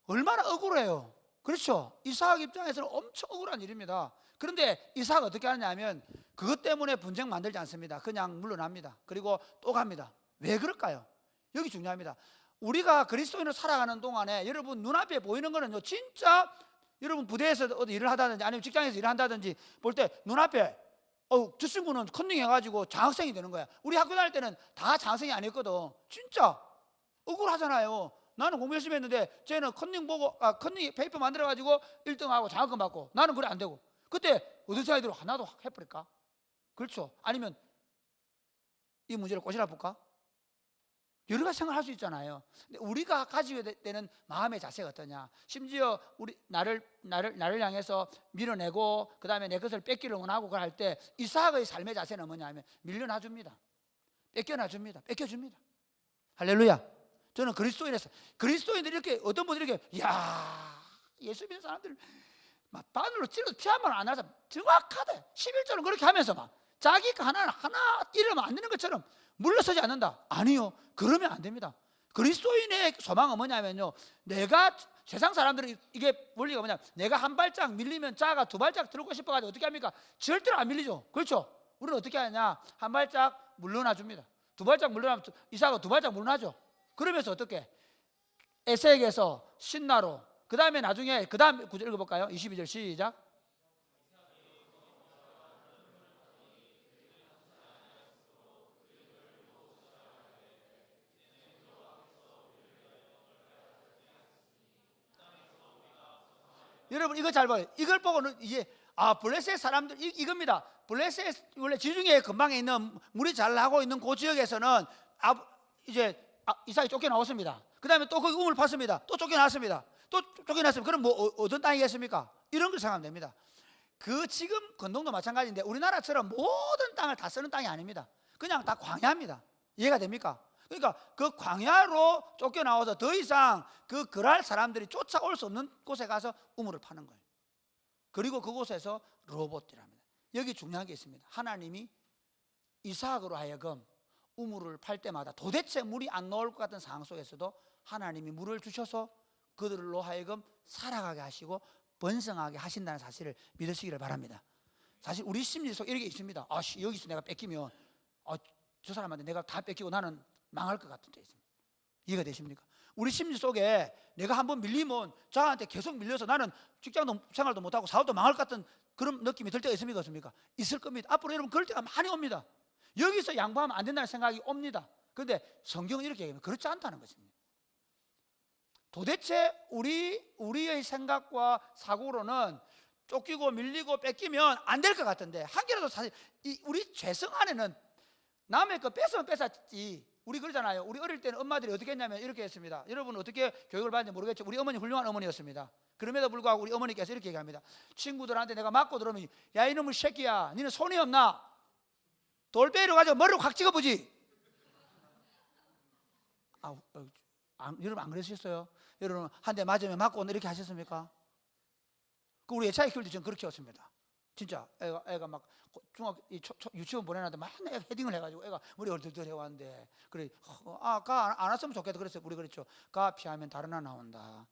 얼마나 억울해요. 그렇죠? 이삭 입장에서는 엄청 억울한 일입니다. 그런데 이삭 어떻게 하느냐 하면 그것 때문에 분쟁 만들지 않습니다. 그냥 물러납니다. 그리고 또 갑니다. 왜 그럴까요? 여기 중요합니다. 우리가 그리스도인으로 살아가는 동안에 여러분 눈앞에 보이는 거는요, 진짜 여러분 부대에서 어디 일을 하다든지 아니면 직장에서 일을 한다든지 볼 때 눈앞에 저 친구는 컨닝 해가지고 장학생이 되는 거야. 우리 학교 다닐 때는 다 장학생이 아니었거든. 진짜 억울하잖아요. 나는 공부 열심히 했는데 쟤는 컨닝 페이퍼 만들어가지고 1등하고 장학금 받고 나는 그래 안 되고. 그때 어디서 아이들 하나도 해버릴까? 그렇죠? 아니면 이 문제를 꼬시라 볼까? 여러 가지 생각을 할 수 있잖아요. 근데 우리가 가지게 되는 마음의 자세가 어떠냐? 심지어 나를 향해서 밀어내고 그 다음에 내 것을 뺏기를 원하고 그걸 할 때 이삭의 삶의 자세는 뭐냐면 밀려놔줍니다. 뺏겨줍니다. 할렐루야. 저는 그리스도인들이 이렇게 어떤 분들이 이렇게 예수 믿는 사람들 막 바늘로 찔러도 피 한 번 안 나서 정확하대. 11절은 그렇게 하면서 막 자기가 하나 이러면 안 되는 것처럼 물러서지 않는다. 아니요, 그러면 안 됩니다. 그리스도인의 소망은 뭐냐면요, 내가 세상 사람들은 이게 원리가 뭐냐, 내가 한 발짝 밀리면 자가 두 발짝 들고 싶어가지고 어떻게 합니까? 절대로 안 밀리죠. 그렇죠? 우리는 어떻게 하냐, 한 발짝 물러나 줍니다. 두 발짝 물러나면 이삭은 두 발짝 물러나죠. 그러면서 어떻게 에색에서 신나로, 그 다음에 나중에 그 다음 구절 읽어볼까요? 22절 시작. 여러분 이거 잘 봐요. 이걸 보고는 이제 블레셋 사람들 이겁니다. 블레셋 원래 지중해 근방에 있는 물이 잘 나고 있는 그 지역에서는 이제 이삭이 쫓겨나왔습니다. 그 다음에 또 거기 우물 팠습니다. 또 쫓겨났습니다. 또 쫓겨났습니다. 그럼 뭐 어떤 땅이겠습니까? 이런 걸 생각하면 됩니다. 그 지금 건동도 마찬가지인데 우리나라처럼 모든 땅을 다 쓰는 땅이 아닙니다. 그냥 다 광야입니다. 이해가 됩니까? 그러니까 그 광야로 쫓겨나와서 더 이상 그 거랄 사람들이 쫓아올 수 없는 곳에 가서 우물을 파는 거예요. 그리고 그곳에서 로봇이랍니다. 여기 중요한 게 있습니다. 하나님이 이삭으로 하여금 우물을 팔 때마다 도대체 물이 안 나올 것 같은 상황 속에서도 하나님이 물을 주셔서 그들로 하여금 살아가게 하시고 번성하게 하신다는 사실을 믿으시기를 바랍니다. 사실 우리 심리 속에 이렇게 있습니다. 여기서 내가 뺏기면 저 사람한테 내가 다 뺏기고 나는 망할 것 같은 데 있습니다. 이해가 되십니까? 우리 심리 속에 내가 한번 밀리면 저한테 계속 밀려서 나는 직장 생활도 못하고 사업도 망할 것 같은 그런 느낌이 들 때가 있습니까? 없습니까? 있을 겁니다. 앞으로 여러분 그럴 때가 많이 옵니다. 여기서 양보하면 안 된다는 생각이 옵니다. 그런데 성경은 이렇게 얘기합니다. 그렇지 않다는 것입니다. 도대체 우리의 생각과 사고로는 쫓기고 밀리고 뺏기면 안 될 것 같은데 한계라도 사실 우리 죄성 안에는 남의 거 뺏으면 뺏었지. 우리 그러잖아요. 우리 어릴 때는 엄마들이 어떻게 했냐면 이렇게 했습니다. 여러분 어떻게 교육을 받는지 모르겠죠. 우리 어머니 훌륭한 어머니였습니다. 그럼에도 불구하고 우리 어머니께서 이렇게 얘기합니다. 친구들한테 내가 맞고 들으면 야 이놈의 새끼야 니는 손이 없나? 돌베이로 가지고 머리를 확 찍어보지. 여러분 안 그러셨어요? 여러분 한 대 맞으면 맞고 이렇게 하셨습니까? 우리 애차에 키울 때 저는 그렇게 했습니다. 진짜 애가 막 유치원 보내놨는데 막 헤딩을 해가지고 애가 머리 얼떨떨 해왔는데 그래 가 안 왔으면 좋겠다 그랬어요. 우리 그랬죠. 가 피하면 다른 애 나온다.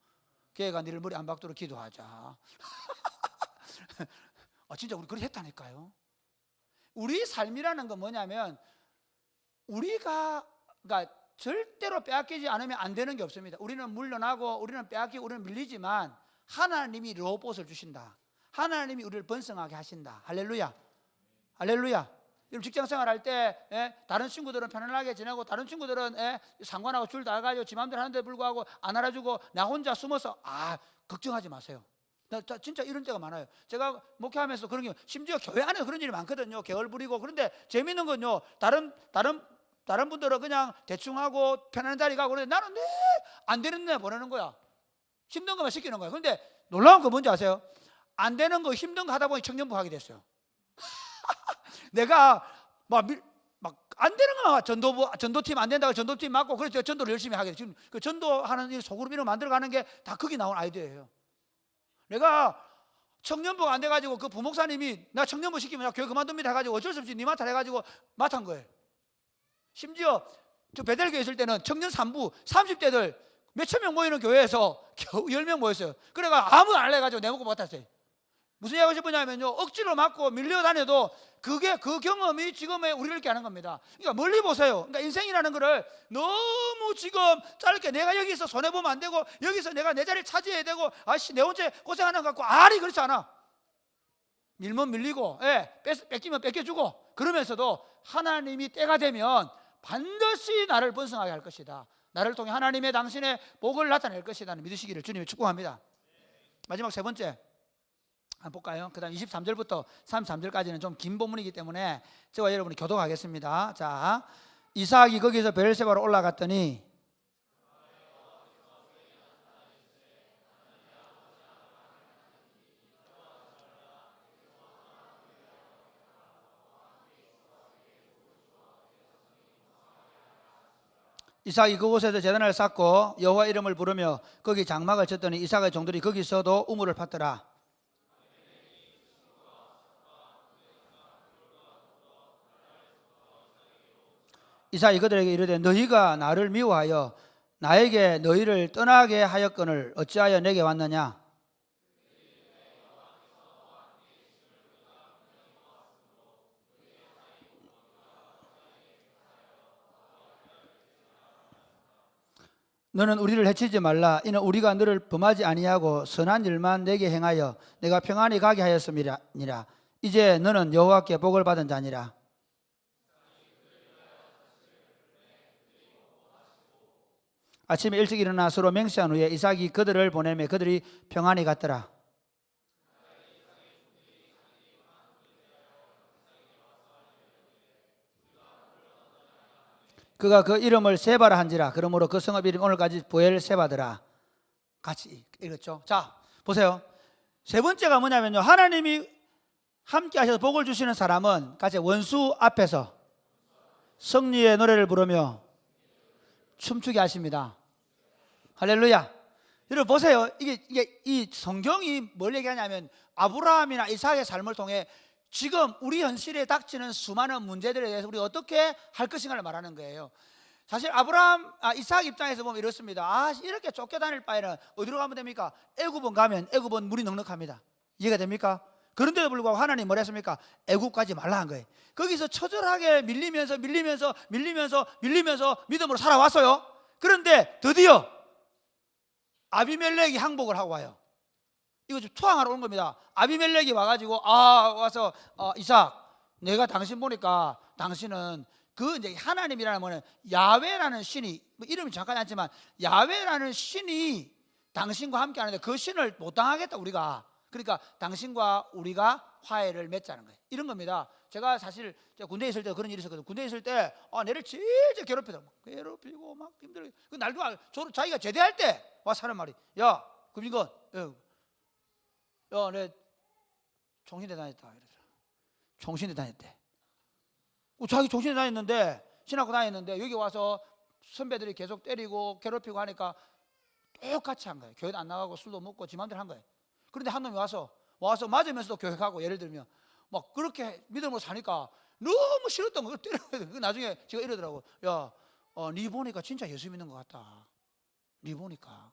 걔가 니를 머리 안 박도록 기도하자. 진짜 우리 그렇게 했다니까요. 우리 삶이라는 건 뭐냐면 우리가 그러니까 절대로 빼앗기지 않으면 안 되는 게 없습니다. 우리는 물러나고 우리는 빼앗기고 우리는 밀리지만 하나님이 로봇을 주신다. 하나님이 우리를 번성하게 하신다. 할렐루야. 할렐루야. 여러분 직장 생활할 때 다른 친구들은 편안하게 지내고 다른 친구들은 상관하고 줄 다 가지고 지 맘대로 하는데 불구하고 안 알아주고 나 혼자 숨어서 걱정하지 마세요. 진짜 이런 때가 많아요. 제가 목회하면서 그런 게 심지어 교회 안에서 그런 일이 많거든요. 게을 부리고. 그런데 재밌는 건요. 다른 분들은 그냥 대충 하고 편안한 자리 가고 그런데 나는 안 되는 데 보내는 거야. 힘든 것만 시키는 거야. 그런데 놀라운 거 뭔지 아세요? 안 되는 거 힘든 거 하다 보니 청년부 하게 됐어요. 내가 막 안 되는 거 전도팀 안 된다고 전도팀 맡고 그래서 전도를 열심히 하게 돼. 지금 그 전도하는 일 소그룹 이름 만들어가는 게 다 거기 나온 아이디어예요. 내가 청년부가 안 돼가지고 그 부목사님이 나 청년부 시키면 교회 그만둡니다 해가지고 어쩔 수 없이 니 맡아 해가지고 맡은 거예요. 심지어 저 베델교회 있을 때는 청년 3부 30대들 몇천 명 모이는 교회에서 겨우 10명 모였어요. 그래가 아무도 안 해가지고 내보고 맡았어요. 무슨 얘기하고 싶으냐면요, 억지로 맞고 밀려다녀도 그게 그 경험이 지금의 우리를 이렇게 하는 겁니다. 그러니까 멀리 보세요. 그러니까 인생이라는 거를 너무 지금 짧게 내가 여기서 손해보면 안 되고 여기서 내가 내 자리를 차지해야 되고 내 혼자 고생하는 것 같고 그렇지 않아. 밀면 밀리고 뺏기면 뺏겨주고 그러면서도 하나님이 때가 되면 반드시 나를 번성하게 할 것이다. 나를 통해 하나님의 당신의 복을 나타낼 것이다 믿으시기를 주님이 축복합니다. 마지막 세 번째 한번 볼까요? 그 다음 23절부터 33절까지는 좀 긴 본문이기 때문에 저와 여러분이 교독하겠습니다. 자, 이삭이 거기서 베엘세바로 올라갔더니 이삭이 그곳에서 제단을 쌓고 여호와 이름을 부르며 거기 장막을 쳤더니 이삭의 종들이 거기서도 우물을 팠더라. 이삭이 그들에게 이르되 너희가 나를 미워하여 나에게 너희를 떠나게 하였거늘 어찌하여 내게 왔느냐? 너는 우리를 해치지 말라. 이는 우리가 너를 범하지 아니하고 선한 일만 내게 행하여 내가 평안히 가게 하였음이니라. 이제 너는 여호와께 복을 받은 자니라. 아침에 일찍 일어나 서로 맹세한 후에 이삭이 그들을 보내매 그들이 평안히 갔더라. 그가 그 이름을 세바라 한지라. 그러므로 그 성읍 이름 오늘까지 보엘세바더라. 같이 읽었죠. 자, 보세요. 세 번째가 뭐냐면요, 하나님이 함께 하셔서 복을 주시는 사람은 같이 원수 앞에서 승리의 노래를 부르며 춤추게 하십니다. 할렐루야. 여러분 보세요. 이게 이 성경이 뭘 얘기하냐면 아브라함이나 이삭의 삶을 통해 지금 우리 현실에 닥치는 수많은 문제들에 대해서 우리가 어떻게 할 것인가를 말하는 거예요. 사실 이삭 입장에서 보면 이렇습니다. 이렇게 쫓겨다닐 바에는 어디로 가면 됩니까? 애굽은 가면 애굽은 물이 넉넉합니다. 이해가 됩니까? 그런데도 불구하고 하나님 뭐라 했습니까? 애굽 가지 말라 한 거예요. 거기서 처절하게 밀리면서 믿음으로 살아왔어요. 그런데 드디어 아비멜렉이 항복을 하고 와요. 이거 좀 투항하러 온 겁니다. 아비멜렉이 와가지고 와서 이삭, 내가 당신 보니까 당신은 그 이제 하나님이라는 뭐는 야훼라는 신이, 뭐 이름이 잠깐 않지만 야훼라는 신이 당신과 함께 하는데 그 신을 못 당하겠다 우리가. 그러니까 당신과 우리가 화해를 맺자는 거예요. 이런 겁니다. 제가 사실 군대에 있을 때 그런 일이 있었거든요. 군대에 있을 때 내를 진짜 괴롭히고 막 힘들어. 그 날도 자기가 제대할 때 와서 하는 말이, 야 금인건, 내 총신대 다녔다 이러더라. 총신대 다녔대. 자기 총신대 다녔는데, 신학교 다녔는데 여기 와서 선배들이 계속 때리고 괴롭히고 하니까 똑같이 한 거예요. 교회도 안 나가고 술도 먹고 지 맘대로 한 거예요. 그런데 한 놈이 와서 맞으면서도 교육하고, 예를 들면 막 그렇게 믿음으로 사니까 너무 싫었던 거예요. 때려요. 나중에 제가 이러더라고. 야, 네 보니까 진짜 예수 믿는 것 같다. 네 보니까.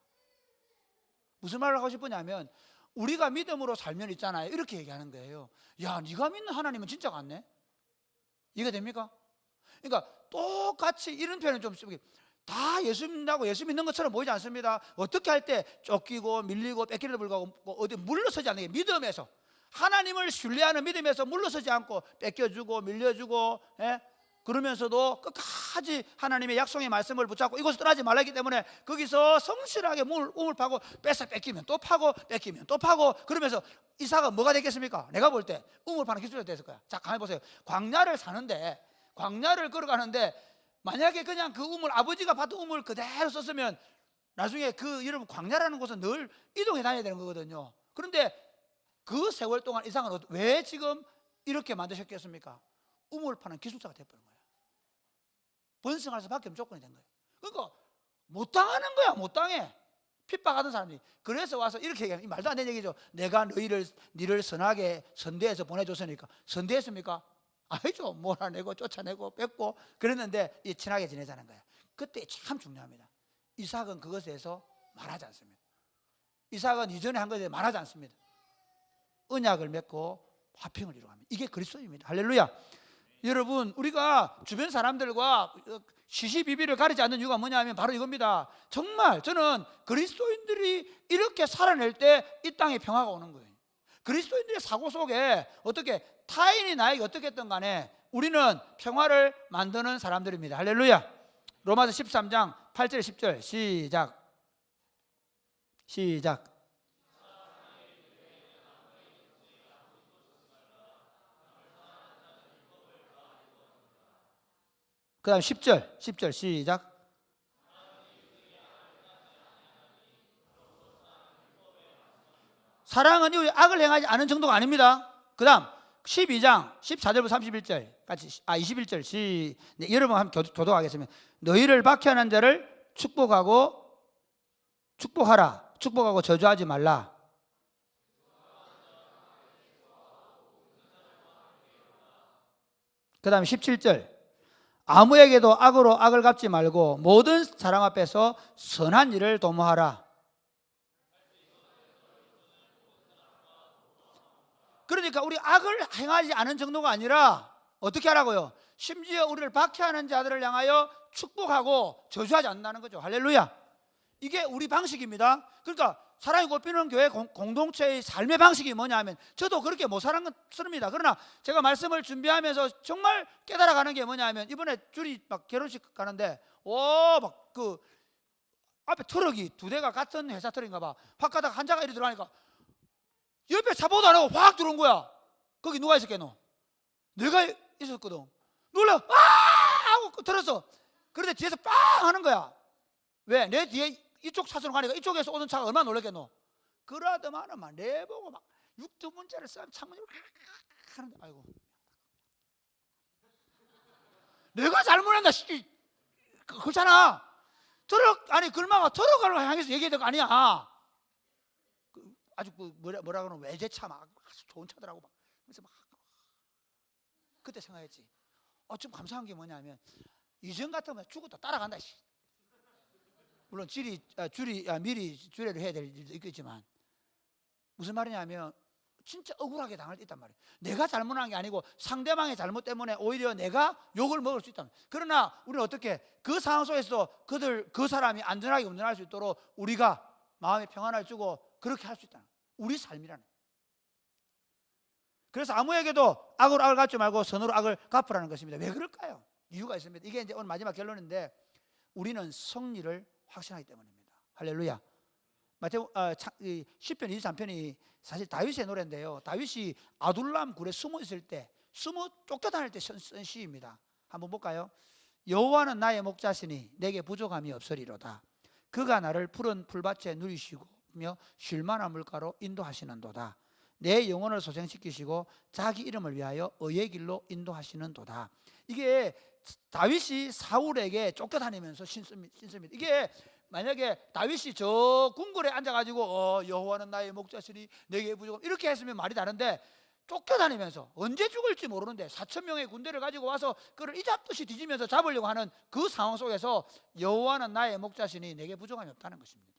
무슨 말을 하고 싶으냐면 우리가 믿음으로 살면 있잖아요. 이렇게 얘기하는 거예요. 야, 네가 믿는 하나님은 진짜 같네. 이해가 됩니까? 그러니까 똑같이 이런 표현은 좀 다 예수 믿는다고 예수 믿는 것처럼 보이지 않습니다. 어떻게 할 때 쫓기고 밀리고 뺏기려도 불구하고 어디 물러서지 않는 게 믿음에서, 하나님을 신뢰하는 믿음에서 물러서지 않고 뺏겨주고 밀려주고, 그러면서도 끝까지 하나님의 약속의 말씀을 붙잡고 이곳을 떠나지 말라 했기 때문에 거기서 성실하게 우물 파고 뺏기면 또 파고 뺏기면 또 파고, 그러면서 이삭은 뭐가 됐겠습니까? 내가 볼 때 우물 파는 기술이 됐을 거야. 자, 가만히 보세요. 광야를 걸어가는데 만약에 그냥 그 우물, 아버지가 봤던 우물 그대로 썼으면 나중에 여러분 광야라는 곳은 늘 이동해 다녀야 되는 거거든요. 그런데 그 세월 동안 이삭은 왜 지금 이렇게 만드셨겠습니까? 우물 파는 기술자가 돼버린 거예요. 번성할 수밖에 없는 조건이 된 거예요. 그러니까 못 당하는 거야. 못 당해. 핍박하던 사람이. 그래서 와서 이렇게 얘기하는, 말도 안 되는 얘기죠. 내가 너희를 선하게 선대해서 보내줬으니까. 선대했습니까? 아니죠. 몰아내고 쫓아내고 뺏고 그랬는데 친하게 지내자는 거예요. 그때 참 중요합니다. 이삭은 그것에 대해서 말하지 않습니다. 이삭은 이전에 한 것에 대해서 말하지 않습니다. 언약을 맺고 화평을 이루어갑니다. 이게 그리스도입니다. 할렐루야. 여러분, 우리가 주변 사람들과 시시비비를 가리지 않는 이유가 뭐냐면 바로 이겁니다. 정말 저는 그리스도인들이 이렇게 살아낼 때 이 땅에 평화가 오는 거예요. 그리스도인들의 사고 속에 어떻게 타인이 나에게 어떻게 했든 간에 우리는 평화를 만드는 사람들입니다. 할렐루야. 로마서 13장 8절 10절 시작. 그 다음 10절 시작. 사랑은 이후에 악을 행하지 않은 정도가 아닙니다. 그 다음 12장 14절부터 31절 같이 21절 여러분 한번 교독하겠습니다. 너희를 박해하는 자를 축복하라. 축복하고 저주하지 말라. 그 다음 17절 아무에게도 악으로 악을 갚지 말고 모든 사람 앞에서 선한 일을 도모하라. 그러니까 우리 악을 행하지 않은 정도가 아니라 어떻게 하라고요? 심지어 우리를 박해하는 자들을 향하여 축복하고 저주하지 않는다는 거죠. 할렐루야. 이게 우리 방식입니다. 그러니까 사랑이 꽃피우는 교회 공동체의 삶의 방식이 뭐냐면 저도 그렇게 못 사는 것입니다. 그러나 제가 말씀을 준비하면서 정말 깨달아가는 게 뭐냐면 이번에 줄이 막 결혼식 가는데 막 그 앞에 트럭이 2대가 같은 회사 트럭인가 봐. 확 가다가 한 자가 이리 들어가니까 옆에 차보도 안 하고 확 들어온 거야. 거기 누가 있었겠노? 내가 있었거든. 놀라 하고 들었어. 그런데 뒤에서 빵 하는 거야. 왜? 내 뒤에 이쪽 차선으로 가니까 이쪽에서 오는 차가 얼마나 놀랐겠노. 그러더만은 막 내보고 막 육두문자를 싼 창문으로 하는데, 아이고 내가 잘못했나. 그렇잖아. 아니 글마가 트럭을 향해서 얘기해야 될 거 아니야. 아주 뭐라 그러는 외제차 막 아주 좋은 차더라고. 막 그래서 막 그때 생각했지. 좀 감사한 게 뭐냐면 이전 같으면 죽었다 따라간다. 물론 미리 주례를 해야 될 일도 있겠지만, 무슨 말이냐면 진짜 억울하게 당할 때 있단 말이에요. 내가 잘못한 게 아니고 상대방의 잘못 때문에 오히려 내가 욕을 먹을 수 있다. 그러나 우리는 어떻게 그 상황 속에서 그 사람이 안전하게 운전할 수 있도록 우리가 마음의 평안을 주고 그렇게 할 수 있다. 우리 삶이라는. 그래서 아무에게도 악으로 악을 갚지 말고 선으로 악을 갚으라는 것입니다. 왜 그럴까요? 이유가 있습니다. 이게 이제 오늘 마지막 결론인데, 우리는 승리를 확신하기 때문입니다. 할렐루야. 시편 23편이 사실 다윗의 노래인데요. 다윗이 아둘람 굴에 숨어 있을 때, 쫓겨다닐 때 쓴 시입니다. 한번 볼까요? 여호와는 나의 목자시니 내게 부족함이 없으리로다. 그가 나를 푸른 풀밭에 누리시고며 쉴만한 물가로 인도하시는도다. 내 영혼을 소생시키시고 자기 이름을 위하여 의의 길로 인도하시는도다. 이게 다윗이 사울에게 쫓겨다니면서 신습니다. 이게 만약에 다윗이 저 궁궐에 앉아가지고 여호와는 나의 목자시니 내게 부족함 이렇게 했으면 말이 다른데, 쫓겨다니면서 언제 죽을지 모르는데 4,000명의 군대를 가지고 와서 그를 이잡듯이 뒤지면서 잡으려고 하는 그 상황 속에서 여호와는 나의 목자시니 내게 부족함이 없다는 것입니다.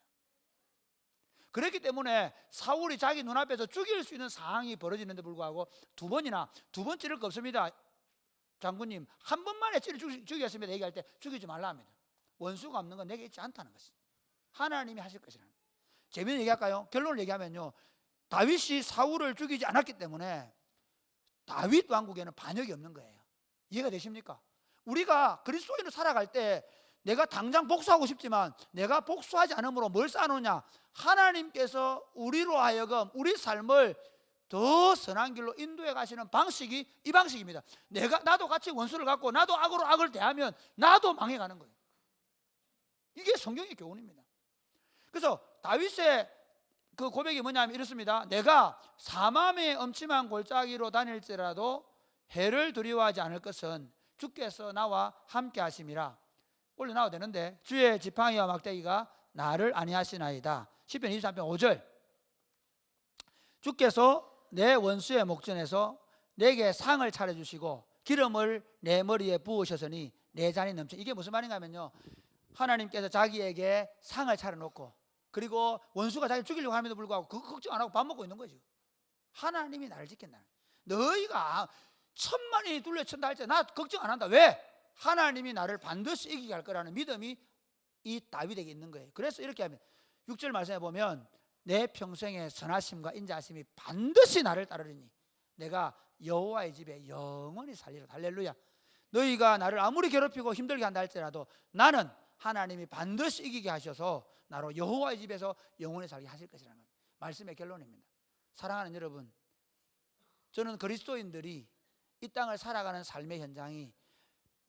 그렇기 때문에 사울이 자기 눈앞에서 죽일 수 있는 상황이 벌어지는데 불구하고 두 번 찌를 거 없습니다. 장군님 한 번만에 죽이겠습니다 얘기할 때 죽이지 말라 합니다. 원수가 없는 건 내게 있지 않다는 것입니다. 하나님이 하실 것이라는 거예요. 재미있는 얘기할까요? 결론을 얘기하면요, 다윗이 사울을 죽이지 않았기 때문에 다윗 왕국에는 반역이 없는 거예요. 이해가 되십니까? 우리가 그리스도인으로 살아갈 때 내가 당장 복수하고 싶지만 내가 복수하지 않으므로 뭘 쌓아놓냐? 하나님께서 우리로 하여금 우리 삶을 더 선한 길로 인도해 가시는 방식이 이 방식입니다. 나도 같이 원수를 갖고 나도 악으로 악을 대하면 나도 망해가는 거예요. 이게 성경의 교훈입니다. 그래서 다윗의 그 고백이 뭐냐면 이렇습니다. 내가 사맘의 엄침한 골짜기로 다닐지라도 해를 두려워하지 않을 것은 주께서 나와 함께 하심이라. 원래 나와도 되는데, 주의 지팡이와 막대기가 나를 안위하시나이다. 시편 23편 5절. 주께서 내 원수의 목전에서 내게 상을 차려주시고 기름을 내 머리에 부으셨으니 내 잔이 넘쳐. 이게 무슨 말인가 하면요, 하나님께서 자기에게 상을 차려놓고, 그리고 원수가 자기를 죽이려고 함에도 불구하고 그거 걱정 안 하고 밥 먹고 있는 거죠. 하나님이 나를 지킨다. 너희가 1000만이 둘러친다 할 때 나 걱정 안 한다. 왜? 하나님이 나를 반드시 이기게 할 거라는 믿음이 이 다윗에게 있는 거예요. 그래서 이렇게 하면 6절 말씀해 보면 내 평생의 선하심과 인자하심이 반드시 나를 따르리니 내가 여호와의 집에 영원히 살리라. 할렐루야. 너희가 나를 아무리 괴롭히고 힘들게 한다 할지라도 나는 하나님이 반드시 이기게 하셔서 나로 여호와의 집에서 영원히 살게 하실 것이라는 것. 말씀의 결론입니다. 사랑하는 여러분, 저는 그리스도인들이 이 땅을 살아가는 삶의 현장이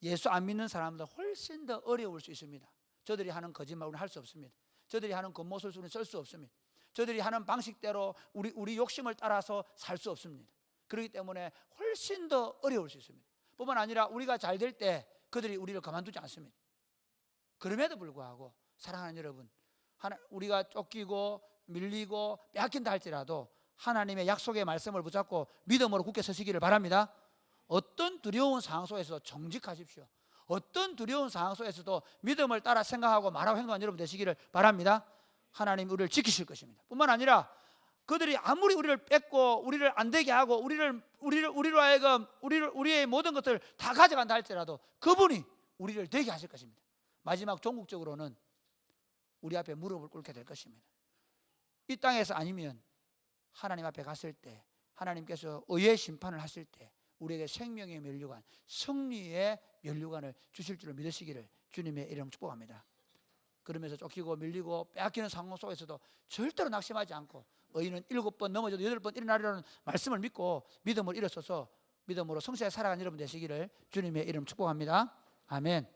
예수 안 믿는 사람보다 훨씬 더 어려울 수 있습니다. 저들이 하는 거짓말 우리는 할 수 없습니다. 저들이 하는 겉모술수는 쓸 수 없습니다. 저들이 하는 방식대로 우리 욕심을 따라서 살 수 없습니다. 그렇기 때문에 훨씬 더 어려울 수 있습니다. 뿐만 아니라 우리가 잘 될 때 그들이 우리를 가만두지 않습니다. 그럼에도 불구하고 사랑하는 여러분, 우리가 쫓기고 밀리고 빼앗긴다 할지라도 하나님의 약속의 말씀을 붙잡고 믿음으로 굳게 서시기를 바랍니다. 어떤 두려운 상황 속에서도 정직하십시오. 어떤 두려운 상황 속에서도 믿음을 따라 생각하고 말하고 행동하는 여러분 되시기를 바랍니다. 하나님 우리를 지키실 것입니다. 뿐만 아니라 그들이 아무리 우리를 뺏고 우리를 안 되게 하고 우리로 하여금 우리의 모든 것을 다 가져간다 할지라도 그분이 우리를 되게 하실 것입니다. 마지막 종국적으로는 우리 앞에 무릎을 꿇게 될 것입니다. 이 땅에서 아니면 하나님 앞에 갔을 때 하나님께서 의의 심판을 하실 때 우리에게 생명의 면류관, 승리의 면류관을 주실 줄을 믿으시기를 주님의 이름으로 축복합니다. 그러면서 쫓기고 밀리고 빼앗기는 상황 속에서도 절대로 낙심하지 않고 의인은 7번 넘어져도 8번 일어나리라는 말씀을 믿고 믿음을 일어서서 믿음으로 성실하게 살아가는 여러분 되시기를 주님의 이름 축복합니다. 아멘.